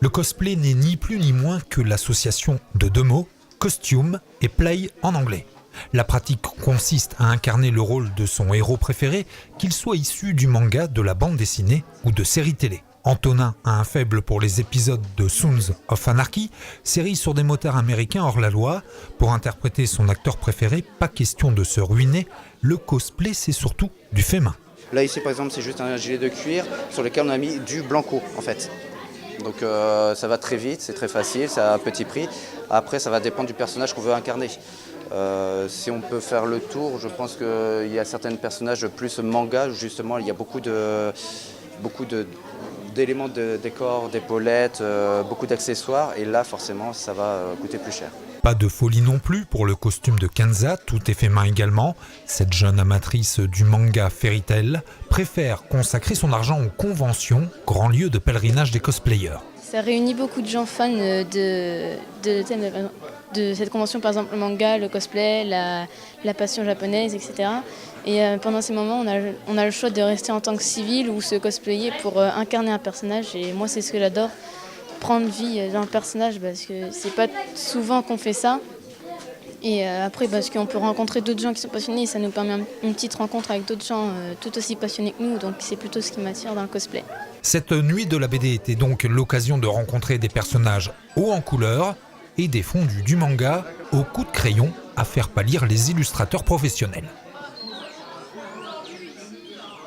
Le cosplay n'est ni plus ni moins que l'association de deux mots, costume et play en anglais. La pratique consiste à incarner le rôle de son héros préféré, qu'il soit issu du manga, de la bande dessinée ou de séries télé. Antonin a un faible pour les épisodes de Sons of Anarchy, série sur des motards américains hors la loi. Pour interpréter son acteur préféré, pas question de se ruiner, le cosplay c'est surtout du fait main. Là ici par exemple c'est juste un gilet de cuir sur lequel on a mis du blanco en fait. Donc ça va très vite, c'est très facile, c'est à petit prix. Après ça va dépendre du personnage qu'on veut incarner. Si on peut faire le tour, je pense qu'il y a certains personnages plus manga, justement il y a beaucoup d'éléments de décor, d'épaulettes, beaucoup d'accessoires et là forcément ça va coûter plus cher. Pas de folie non plus pour le costume de Kenza, tout est fait main également. Cette jeune amatrice du manga Fairy Tail préfère consacrer son argent aux conventions, grand lieu de pèlerinage des cosplayers. Ça réunit beaucoup de gens fans de cette convention, par exemple le manga, le cosplay, la passion japonaise, etc. Et pendant ces moments, on a le choix de rester en tant que civil ou se cosplayer pour incarner un personnage. Et moi, c'est ce que j'adore, prendre vie dans le personnage, parce que c'est pas souvent qu'on fait ça. Et après, parce qu'on peut rencontrer d'autres gens qui sont passionnés, et ça nous permet une petite rencontre avec d'autres gens tout aussi passionnés que nous. Donc c'est plutôt ce qui m'attire dans le cosplay. Cette nuit de la BD était donc l'occasion de rencontrer des personnages hauts en couleur et des fondus du manga au coup de crayon à faire pâlir les illustrateurs professionnels.